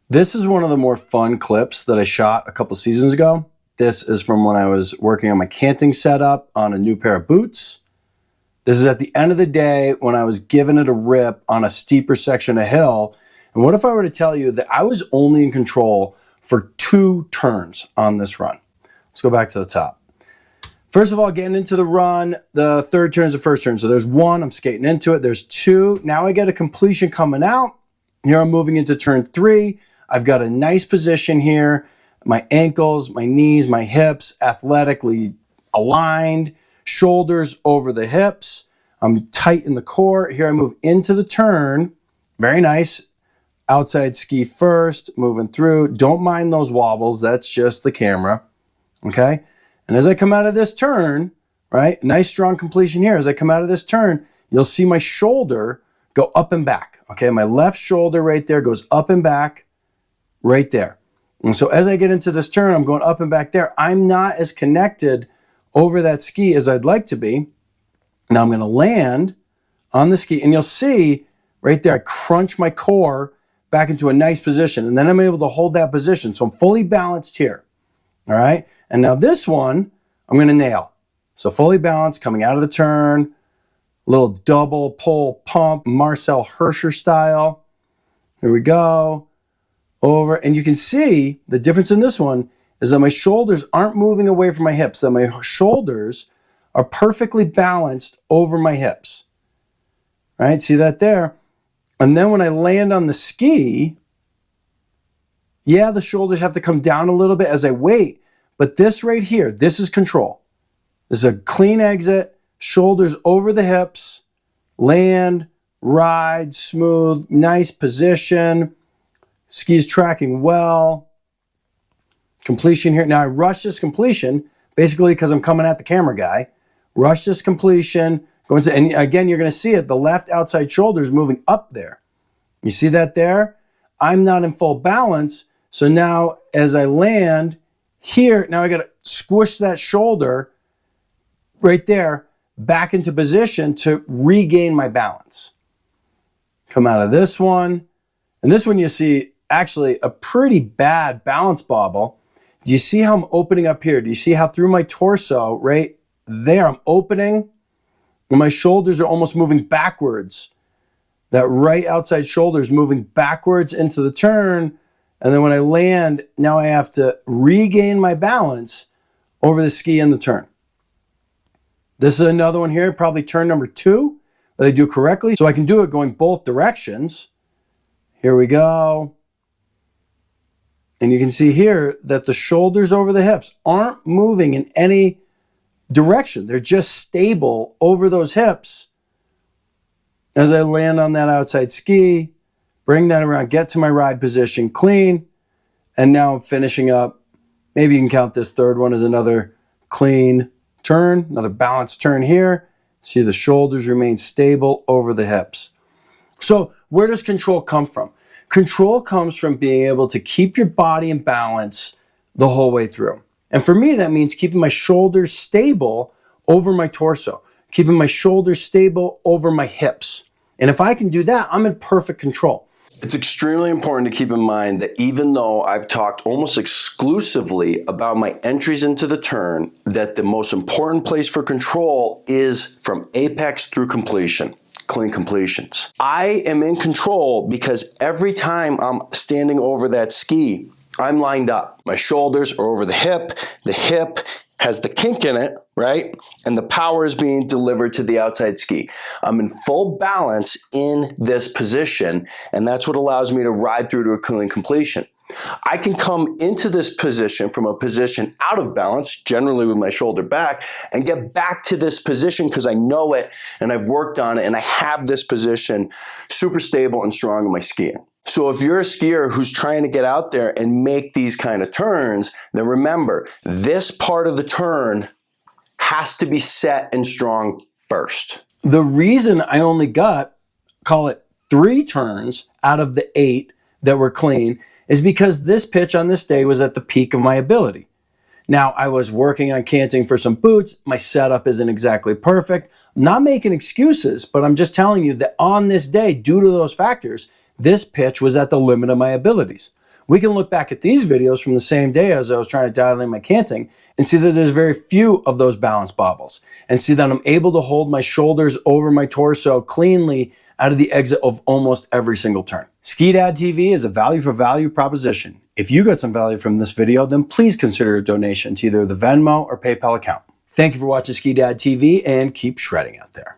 This is one of the more fun clips that I shot a couple seasons ago. This is from when I was working on my canting setup on a new pair of boots. This is at the end of the day when I was giving it a rip on a steeper section of hill. And what if I were to tell you that I was only in control for 2 turns on this run? Let's go back to the top. First of all, getting into the run, the third turn is the first turn. So there's 1, I'm skating into it. There's 2. Now I get a completion coming out. Here I'm moving into turn 3. I've got a nice position here. My ankles, my knees, my hips, athletically aligned. Shoulders over the hips. I'm tight in the core. Here I move into the turn. Very nice. Outside ski first, moving through. Don't mind those wobbles. That's just the camera. Okay? And as I come out of this turn, right, nice strong completion here. As I come out of this turn, you'll see my shoulder go up and back. Okay? My left shoulder right there goes up and back right there. And so as I get into this turn, I'm going up and back there. I'm not as connected over that ski as I'd like to be. Now I'm going to land on the ski, and you'll see right there, I crunch my core back into a nice position, and then I'm able to hold that position. So I'm fully balanced here. All right. And now this one, I'm going to nail. So fully balanced, coming out of the turn, little double pull pump, Marcel Hirscher style. Here we go. Over, and you can see the difference in this one is that my shoulders aren't moving away from my hips, that my shoulders are perfectly balanced over my hips. Right? See that there? And then when I land on the ski, yeah, the shoulders have to come down a little bit as I wait, but this right here, this is control. This is a clean exit, shoulders over the hips, land, ride, smooth, nice position. Ski's tracking well. Completion here. Now I rush this completion, basically because I'm coming at the camera guy. Rush this completion. Go into, and again, you're going to see it. The left outside shoulder is moving up there. You see that there? I'm not in full balance. So now as I land here, now I got to squish that shoulder right there back into position to regain my balance. Come out of this one. And this one you see actually a pretty bad balance bobble. Do you see how I'm opening up here? Do you see how through my torso right there I'm opening and my shoulders are almost moving backwards? That right outside shoulder is moving backwards into the turn. And then when I land, now I have to regain my balance over the ski and the turn. This is another one here, probably turn number 2 that I do correctly. So I can do it going both directions. Here we go. And you can see here that the shoulders over the hips aren't moving in any direction. They're just stable over those hips. As I land on that outside ski, bring that around, get to my ride position clean. And now I'm finishing up. Maybe you can count this third one as another clean turn, another balanced turn here. See the shoulders remain stable over the hips. So where does control come from? Control comes from being able to keep your body in balance the whole way through. And for me, that means keeping my shoulders stable over my torso, keeping my shoulders stable over my hips. And if I can do that, I'm in perfect control. It's extremely important to keep in mind that even though I've talked almost exclusively about my entries into the turn, that the most important place for control is from apex through completion. Clean completions. I am in control because every time I'm standing over that ski, I'm lined up. My shoulders are over the hip has the kink in it, right? And the power is being delivered to the outside ski. I'm in full balance in this position, and that's what allows me to ride through to a clean completion. I can come into this position from a position out of balance, generally with my shoulder back, and get back to this position because I know it and I've worked on it and I have this position super stable and strong in my skiing. So if you're a skier who's trying to get out there and make these kind of turns, then remember, this part of the turn has to be set and strong first. The reason I only got, call it 3 turns out of the 8 that were clean is because this pitch on this day was at the peak of my ability. Now, I was working on canting for some boots. My setup isn't exactly perfect. I'm not making excuses, but I'm just telling you that on this day, due to those factors, this pitch was at the limit of my abilities. We can look back at these videos from the same day as I was trying to dial in my canting and see that there's very few of those balance bobbles, and see that I'm able to hold my shoulders over my torso cleanly out of the exit of almost every single turn. Ski Dad TV is a value for value proposition. If you got some value from this video, then please consider a donation to either the Venmo or PayPal account. Thank you for watching Ski Dad TV, and keep shredding out there.